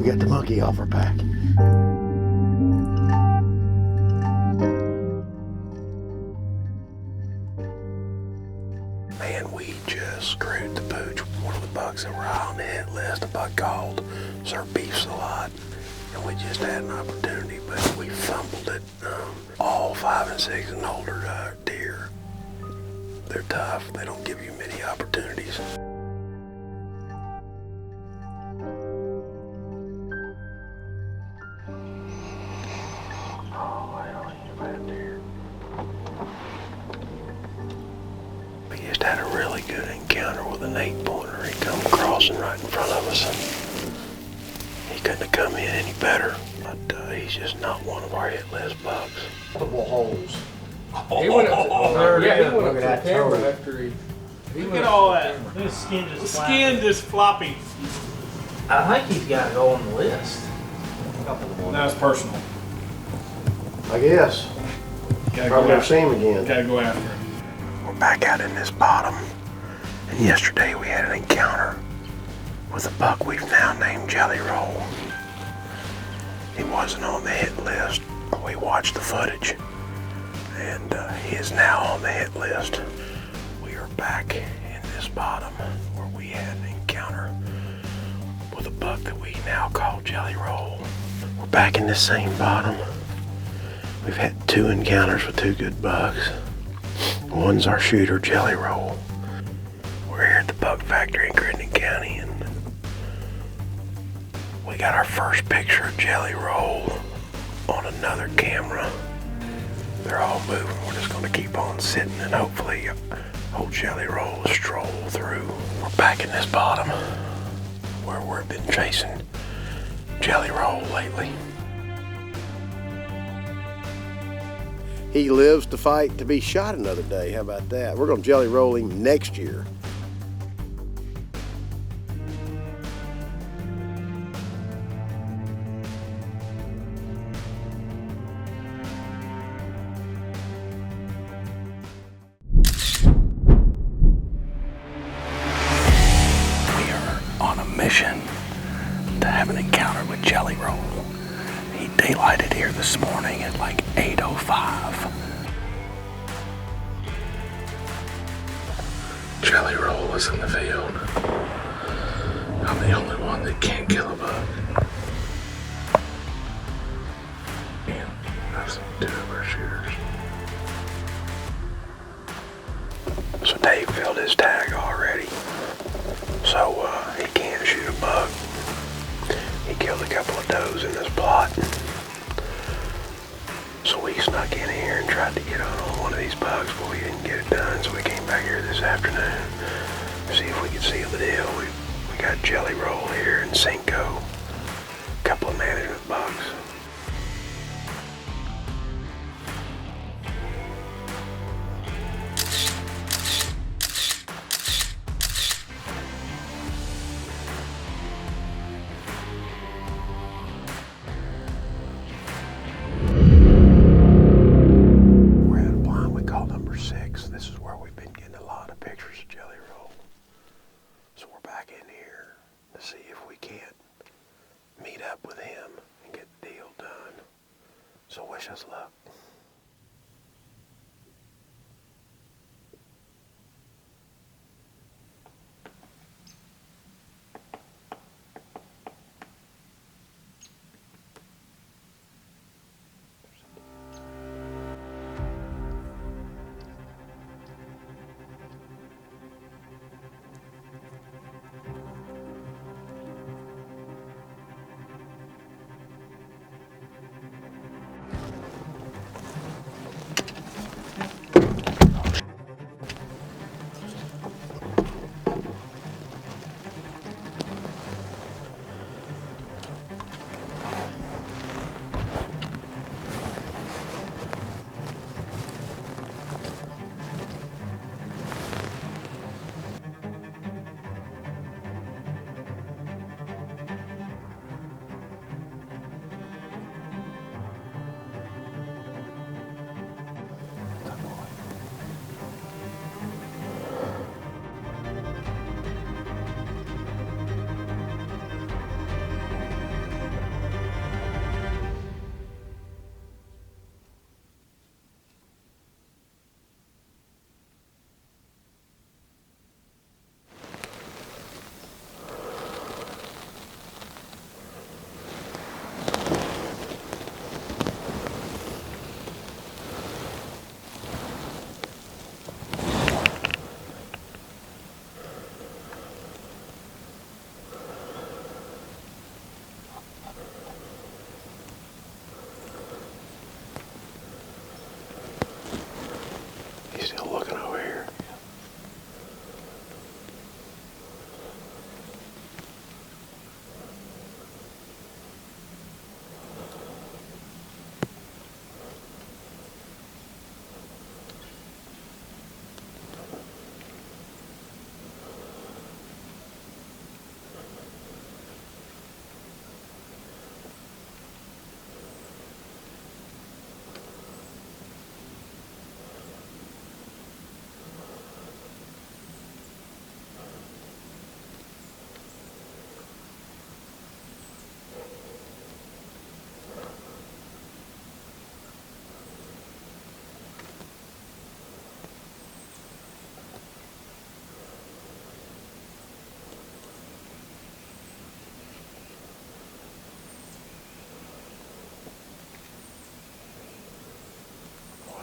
got the monkey off our back. Man, we just screwed the pooch with one of the bucks that were high on the hit list. A buck called Sir Beef's a lot, and we just had an opportunity, but we fumbled it. All 5 and 6 and older deer, they're tough. They don't give you many opportunities. We just had a really good encounter with an 8-pointer. He come crossing right in front of us. He couldn't have come in any better, but he's just not one of our hit list bucks. Multiple holes. He went up to, he went up to that the camera toe. after he Look went at up all to the that. camera. His skin just The skin just floppy. I think he's got to go on the list. That's personal. I guess. Gotta Probably go never see after, him again. gotta go after him. We're back out in this bottom, and yesterday we had an encounter with a buck we've now named Jelly Roll. He wasn't on the hit list. We watched the footage, and he is now on the hit list. We are back in this bottom where we had an encounter with a buck that we now call Jelly Roll. We're back in this same bottom. We've had 2 encounters with 2 good bucks. One's our shooter, Jelly Roll. We're here at the Buck Factory in Crittenden County, and we got our first picture of Jelly Roll on another camera. They're all moving. We're just going to keep on sitting and hopefully old Jelly Roll will stroll through. We're back in this bottom where we've been chasing Jelly Roll lately. He lives to fight to be shot another day. How about that? We're going to Jelly Roll him next year. We are on a mission to have an encounter with Jelly Roll. He daylighted here this morning at like 8:05. Jelly Roll is in the field. I'm the only one that can't kill a buck. And that's 2 of our shooters. So Dave filled his tag already. So he can't shoot a buck. He killed a couple of does in this plot. So we snuck in here and tried to get on one of these bucks, but we didn't get it done. So we came back here this afternoon to see if we could seal the deal. We got Jelly Roll here and Cinco, a couple of management bucks. We're at a blind we call number 6. This is where we've been getting a lot of pictures of Jelly Roll. So we're back in here to see if we can't meet up with him and get the deal.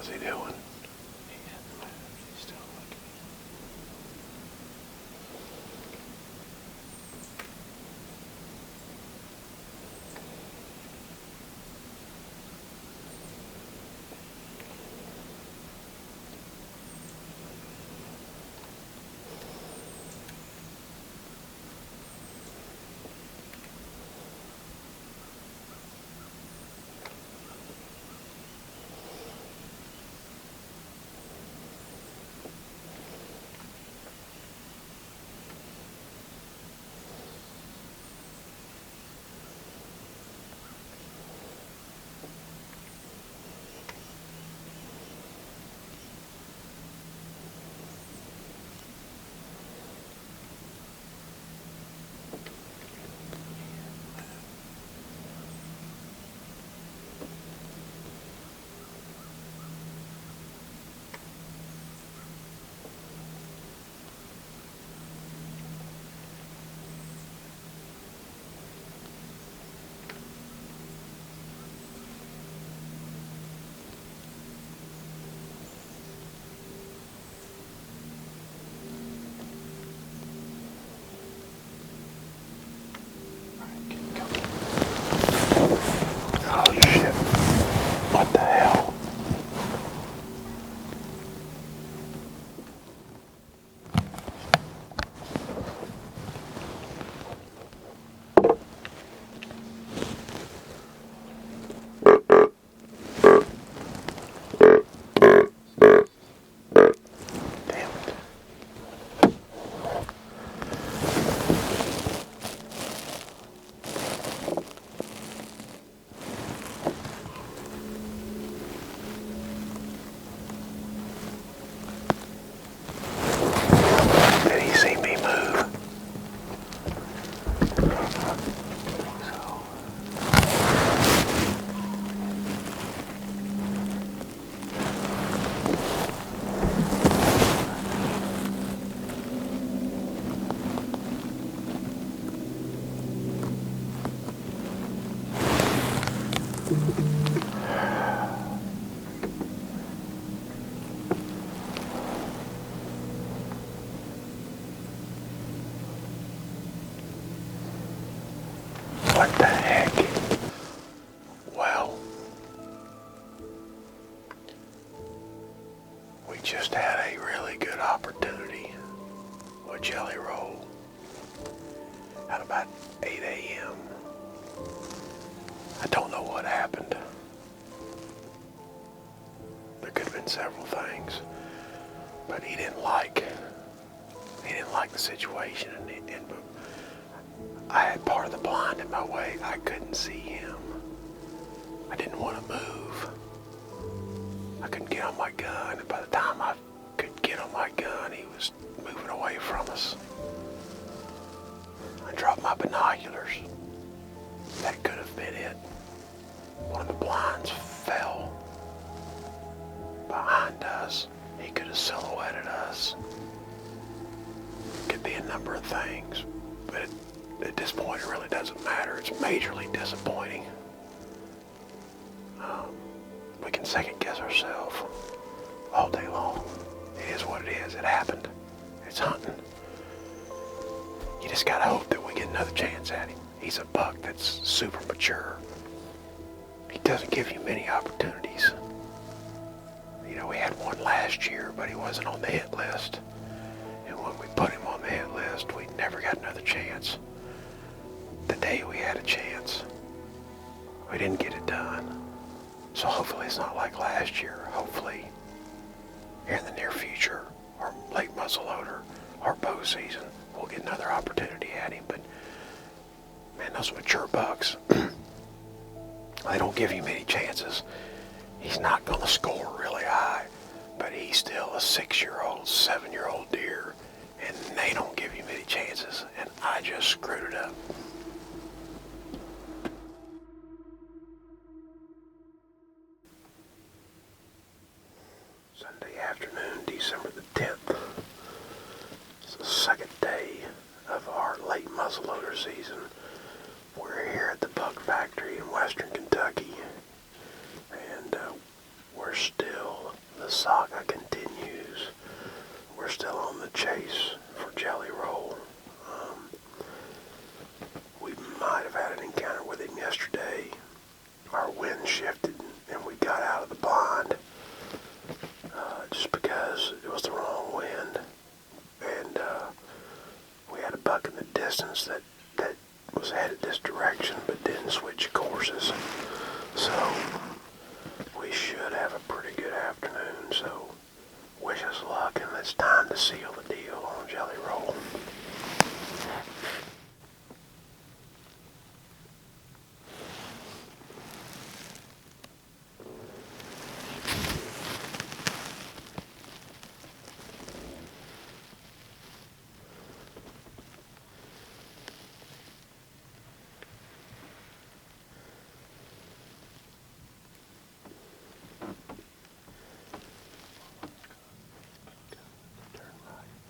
What's he doing? Oh shit. What the hell? Damn it. Did he see me move? What the heck? Well, we just had a really good opportunity with Jelly Roll at about 8 a.m. I don't know what happened. There could have been several things, but he didn't like the situation, and I had part of the blind in my way. I couldn't see him. I didn't want to move. I couldn't get on my gun, and by the time I could get on my gun, he was moving away from us. I dropped my binoculars. That could have been it. One of the blinds fell behind us. He could have silhouetted us. Could be a number of things, but at this point it really doesn't matter. It's majorly disappointing. We can second guess ourselves all day long. It is what it is. It happened. It's hunting. You just gotta hope that we get another chance at him. He's a buck that's super mature. He doesn't give you many opportunities. You know, we had one last year, but he wasn't on the hit list. And when we put him on the hit list, we never got another chance. The day we had a chance, we didn't get it done. So hopefully it's not like last year. Hopefully, here in the near future, or late muzzleloader, or bow season, we'll get another opportunity at him. But man, those mature bucks, they don't give you many chances. He's not going to score really high, but he's still a 6-year-old, 7-year-old deer, and they don't give you many chances, and I just screwed it up. Sunday afternoon, December the 10th. It's the second day of our late muzzleloader season. We're here at the Buck Factory in Western Kentucky, and we're still saga continues. We're still on the chase for Jelly Roll. We might have had an encounter with him yesterday. Our wind shifted and we got out of the blind just because it was the wrong wind. And we had a buck in the distance that was headed this direction but didn't switch courses. So we should have a pretty good afternoon. So wish us luck, and it's time to seal the deal on Jelly Roll.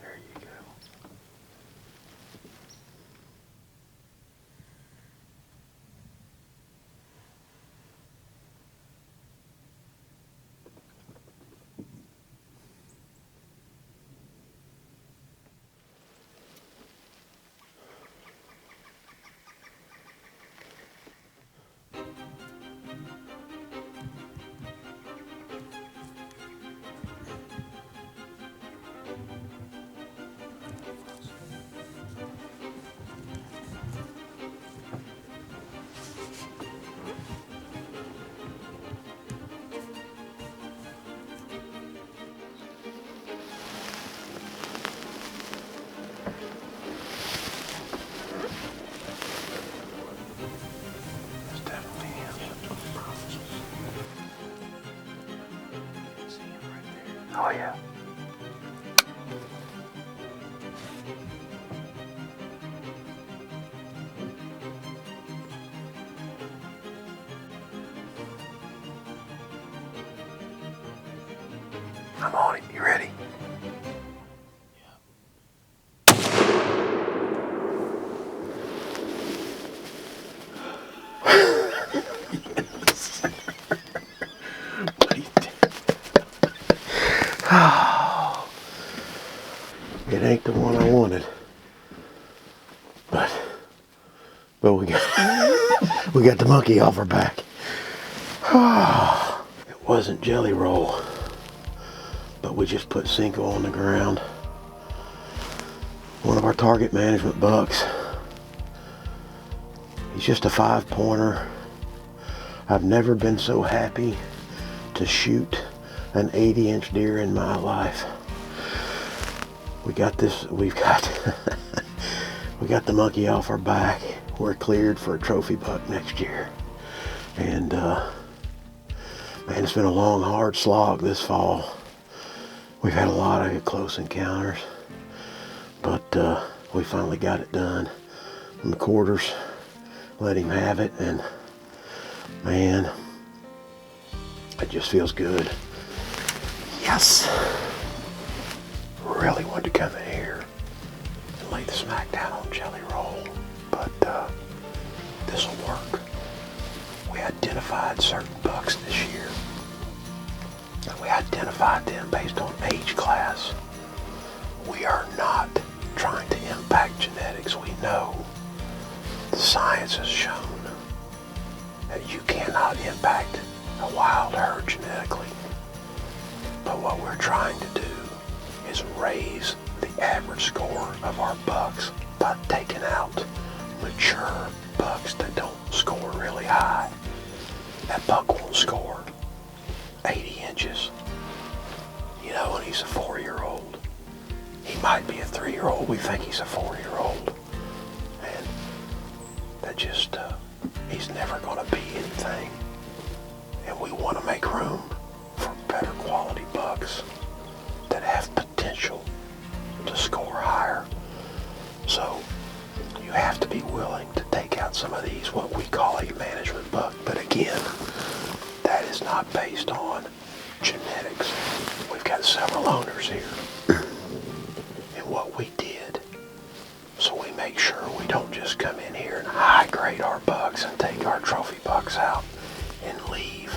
There you go. It's definitely him. Oh yeah. I'm on him. You ready? It ain't the one I wanted, but we got the monkey off our back. It wasn't Jelly Roll, but we just put Cinco on the ground. One of our target management bucks. He's just a 5-pointer. I've never been so happy to shoot an 80-inch deer in my life. We got the monkey off our back. We're cleared for a trophy buck next year. And man, it's been a long, hard slog this fall. We've had a lot of close encounters, but we finally got it done. McQuarters let him have it, and man, it just feels good. Yes! Really wanted to come in here and lay the smack down on Jelly Roll, but this will work. We identified certain bucks this year, and we identified them based on age class. We are not trying to impact genetics. We know the science has shown that you cannot impact a wild herd genetically. But what we're trying to do is raise the average score of our bucks by taking out mature bucks that don't score really high. That buck won't score 80 inches, you know, when he's a 4-year-old. He might be a 3-year-old. We think he's a 4-year-old. And that just, he's never going to be anything. And we want to make room for better quality bucks that have potential to score higher. So you have to be willing to take out some of these, what we call a management buck. But again, that is not based on genetics. We've got several owners here. And what we did, so we make sure we don't just come in here and high grade our bucks and take our trophy bucks out and leave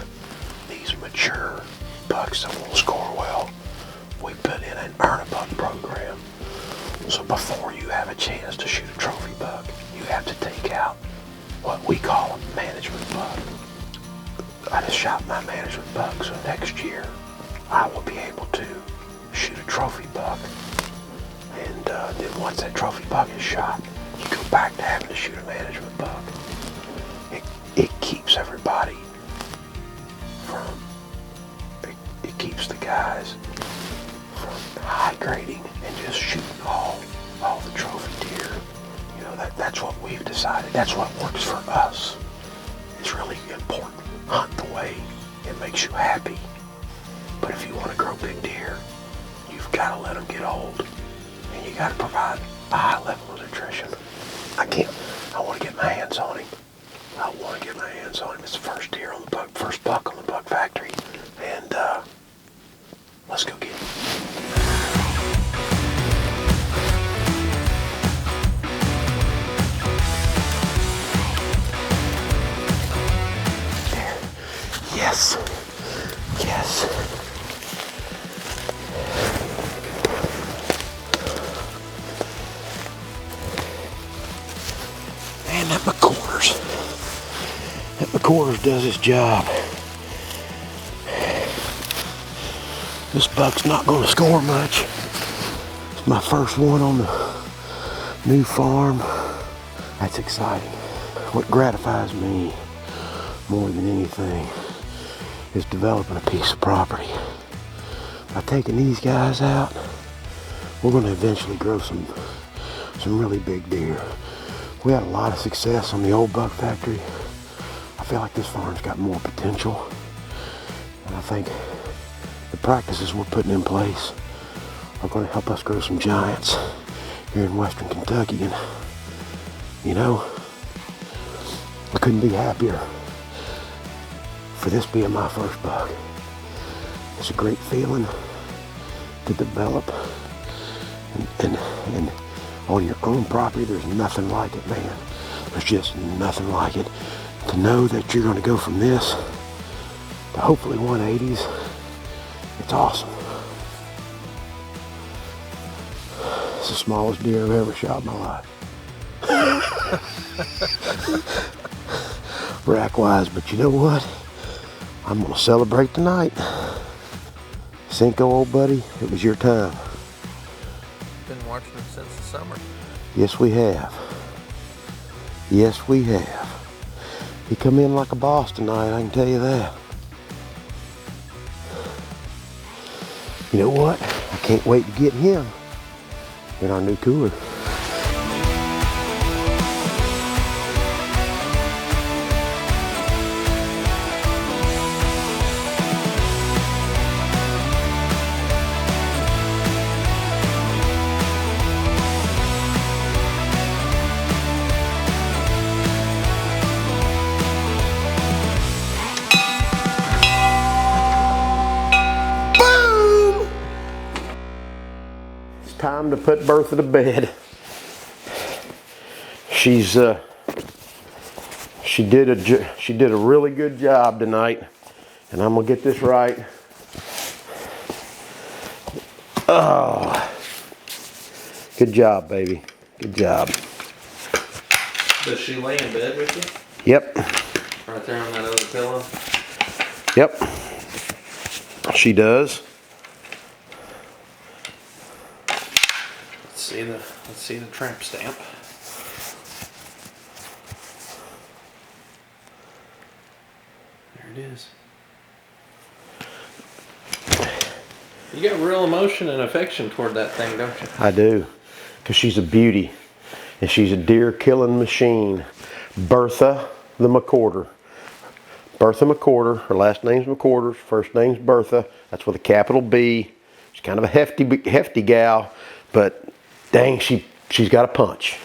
these mature bucks that won't score well, we put in an earn a buck program. So before you have a chance to shoot a trophy buck, you have to take out what we call a management buck. I just shot my management buck, so next year I will be able to shoot a trophy buck. And then once that trophy buck is shot, you go back to having to shoot a management buck. It keeps everybody from, it keeps the guys from high grading and just shooting all the trophy deer. You know, that's what we've decided. That's what works for us. It's really important. Hunt the way it makes you happy. But if you want to grow big deer, you've got to let them get old. And you got to provide a high level of nutrition. I want to get my hands on him. I want to get my hands on him. It's the first deer on the buck, first buck on the buck factory. And let's go get him. There. Yes. Yes. Man, that McCorders does his job. This buck's not going to score much. It's my first one on the new farm. That's exciting. What gratifies me more than anything is developing a piece of property. By taking these guys out, we're going to eventually grow some really big deer. We had a lot of success on the old buck factory. I feel like this farm's got more potential. And I think the practices we're putting in place are going to help us grow some giants here in Western Kentucky. And, you know, I couldn't be happier for this being my first buck. It's a great feeling to develop and on your own property. There's nothing like it, man. There's just nothing like it. To know that you're going to go from this to hopefully 180s, it's awesome. It's the smallest deer I've ever shot in my life. Rack-wise, but you know what? I'm going to celebrate tonight. Cinco, old buddy, it was your time. Been watching him since the summer. Yes, we have. Yes, we have. He come in like a boss tonight, I can tell you that. You know what? I can't wait to get him in our new cooler. Time to put Bertha to bed. She did a really good job tonight, and I'm gonna get this right. Oh, good job, baby. Good job. Does she lay in bed with you? Yep. Right there on that other pillow? Yep. She does. Let's see the tramp stamp. There it is. You got real emotion and affection toward that thing, don't you? I do, because she's a beauty, and she's a deer killing machine. Bertha the McCorder. Bertha McCorder. Her last name's McCorder. First name's Bertha. That's with a capital B. She's kind of a hefty gal, but dang, she's got a punch.